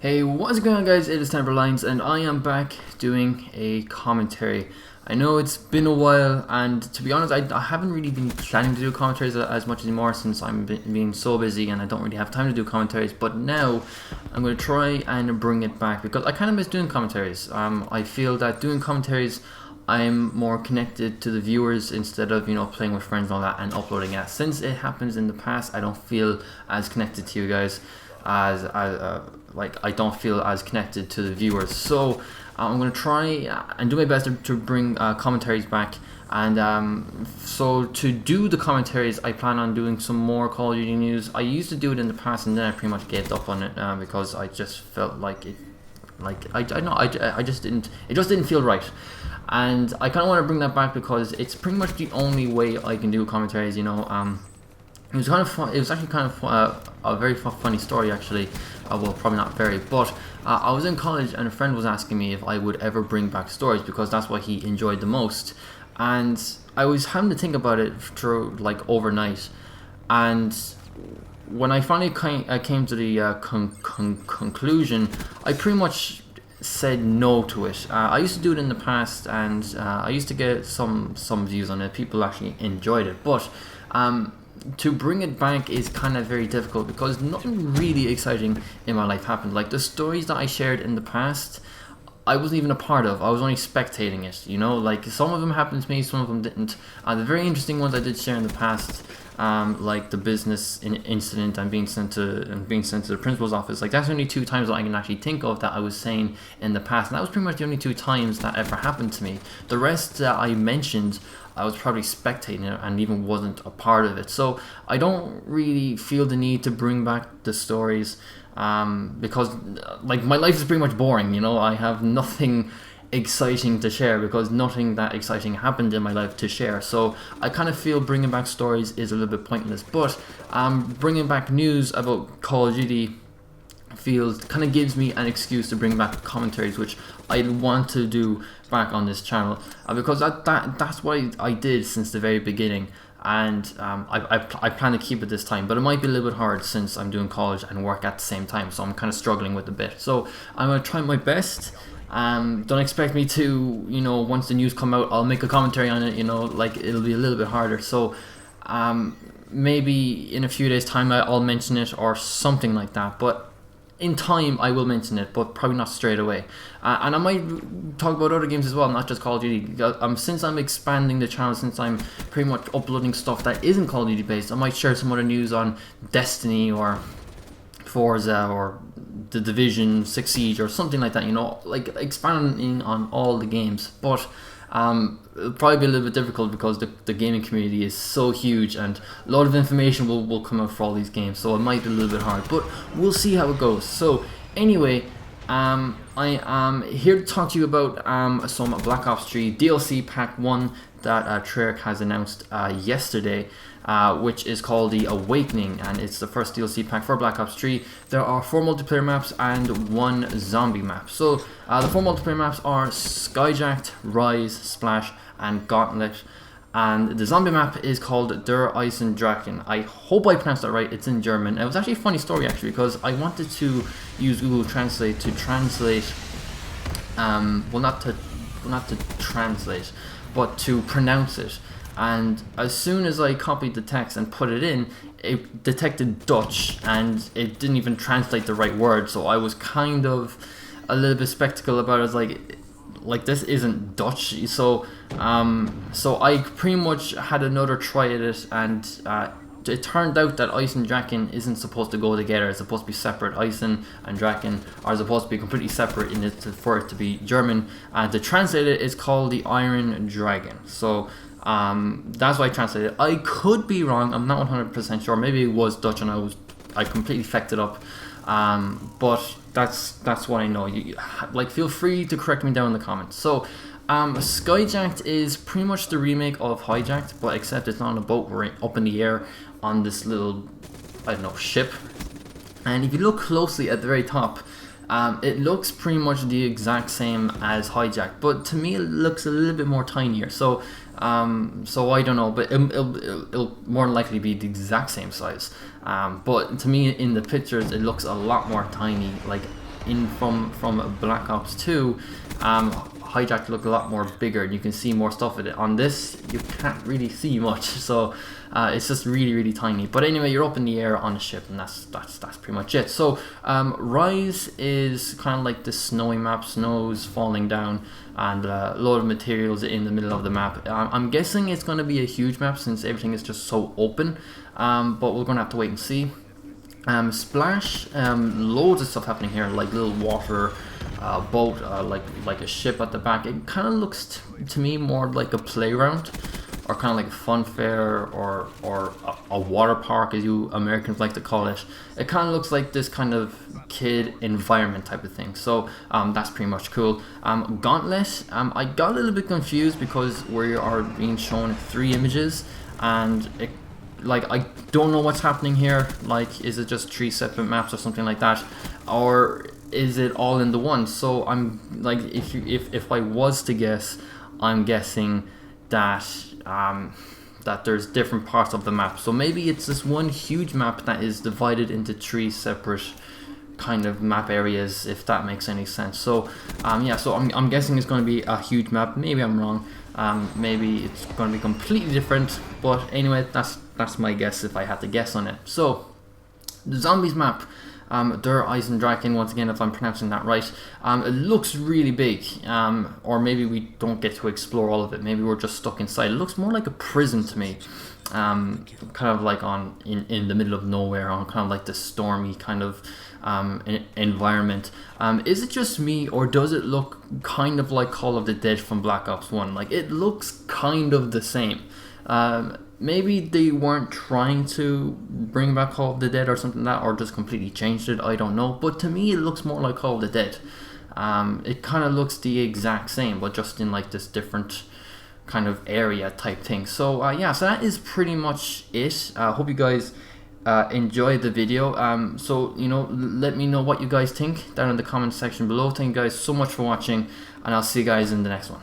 Hey, what's going on, guys? It is TemperAlliance, and I am back doing a commentary. I know it's been a while, and to be honest, I haven't really been planning to do commentaries as much anymore since I'm being so busy and I don't really have time to do commentaries. But now I'm going to try and bring it back because I kind of miss doing commentaries. I feel that doing commentaries, I'm more connected to the viewers instead of playing with friends and all that and uploading it. Since it happens in the past, I don't feel as connected to you guys as like I don't feel as connected to the viewers. So I'm gonna try and do my best to bring commentaries back. And so to do the commentaries, I plan on doing some more Call of Duty news. I used to do it in the past, and then I pretty much gave up on it because I just felt like it, I just didn't. It just didn't feel right. And I kind of want to bring that back because it's pretty much the only way I can do commentaries. It was kind of fun. It was actually kind of a very funny story, actually. Well, probably not very, but I was in college and a friend was asking me if I would ever bring back stories because that's what he enjoyed the most. And I was having to think about it through like overnight. And when I finally came to the conclusion, I pretty much said no to it. I used to do it in the past, and I used to get some views on it. People actually enjoyed it, but to bring it back is kind of very difficult because nothing really exciting in my life happened. Like the stories that I shared in the past, I wasn't even a part of. I was only spectating it, like some of them happened to me, some of them didn't. The very interesting ones I did share in the past, like the business incident and being sent to the principal's office, like that's the only two times that I can actually think of that I was saying in the past, and that was pretty much the only two times that ever happened to me. The rest that I mentioned, I was probably spectating it and even wasn't a part of it. So I don't really feel the need to bring back the stories because like my life is pretty much boring. I have nothing exciting to share because nothing that exciting happened in my life to share. So I kind of feel bringing back stories is a little bit pointless. But bringing back news about Call of Duty kind of gives me an excuse to bring back commentaries, which I want to do back on this channel because that's what I did since the very beginning, and I plan to keep it this time, but it might be a little bit hard since I'm doing college and work at the same time, so I'm kind of struggling with a bit. So I'm gonna try my best. Don't expect me to, once the news come out, I'll make a commentary on it. Like it'll be a little bit harder. So maybe in a few days' time I'll mention it or something like that. But in time I will mention it, but probably not straight away. And I might talk about other games as well, not just Call of Duty. Since I'm expanding the channel, since I'm pretty much uploading stuff that isn't Call of Duty based, I might share some other news on Destiny or Forza or The Division, 6 Siege or something like that, like expanding on all the games. But it'll probably be a little bit difficult because the gaming community is so huge and a lot of information will come out for all these games, so it might be a little bit hard, but we'll see how it goes. So anyway, I am here to talk to you about some Black Ops 3 DLC Pack 1 that Treyarch has announced yesterday, which is called the Awakening, and it's the first DLC pack for Black Ops 3. There are 4 multiplayer maps and 1 zombie map. So the 4 multiplayer maps are Skyjacked, Rise, Splash, and Gauntlet. And the zombie map is called Der Eisendrachen. I hope I pronounced that right. It's in German. It was actually a funny story, actually, because I wanted to use Google Translate to translate, well, not to translate, but to pronounce it. And as soon as I copied the text and put it in, it detected Dutch and it didn't even translate the right word. So I was kind of a little bit skeptical about it. I was like this isn't Dutch. So I pretty much had another try at it, and it turned out that Ice and Draken isn't supposed to go together. It's supposed to be separate. Eisen and Draken are supposed to be completely separate for it to be German. And to translate it, it's called the Iron Dragon. So that's why I translated it. I could be wrong. I'm not 100% sure. Maybe it was Dutch and I completely fecked it up. But that's what I know. Feel free to correct me down in the comments. So Skyjacked is pretty much the remake of Hijacked, but except it's not on a boat. We're up in the air on this little, I don't know, ship. And if you look closely at the very top, it looks pretty much the exact same as Hijacked, but to me it looks a little bit more tinier. So I don't know, but it'll more than likely be the exact same size. But to me, in the pictures, it looks a lot more tiny. Like in from Black Ops 2, hijacked look a lot more bigger, and you can see more stuff with it. On this, you can't really see much, so it's just really tiny. But anyway, you're up in the air on a ship, and that's pretty much it. So Rise is kind of like this snowy map, snow's falling down, and a load of materials in the middle of the map. I'm guessing it's going to be a huge map since everything is just so open, but we're going to have to wait and see. Splash, loads of stuff happening here, like little water boat, like a ship at the back. It kind of looks to me more like a playground, or kind of like a fun fair, or a water park, as you Americans like to call it. It kind of looks like this kind of kid environment type of thing. So that's pretty much cool. Gauntlet, I got a little bit confused because we are being shown 3 images, and like, I don't know what's happening here. Like, is it just 3 separate maps or something like that, or is it all in the one? So I'm like, if I was to guess, I'm guessing that that there's different parts of the map. So maybe it's this one huge map that is divided into 3 separate kind of map areas, if that makes any sense. So yeah, so I'm guessing it's going to be a huge map. Maybe I'm wrong. Maybe it's going to be completely different, but anyway, that's my guess if I had to guess on it. So the zombies map, Der Eisendrachen, once again, if I'm pronouncing that right. It looks really big, or maybe we don't get to explore all of it. Maybe we're just stuck inside. It looks more like a prison to me, kind of like in the middle of nowhere, on kind of like this stormy kind of environment. Is it just me, or does it look kind of like Call of the Dead from Black Ops 1? Like, it looks kind of the same. Maybe they weren't trying to bring back Call of the Dead or something like that, or just completely changed it, I don't know. But to me, it looks more like Call of the Dead. It kind of looks the exact same, but just in like this different kind of area type thing. So yeah, so that is pretty much it. I hope you guys enjoyed the video. So, you know, let me know what you guys think down in the comment section below. Thank you guys so much for watching, and I'll see you guys in the next one.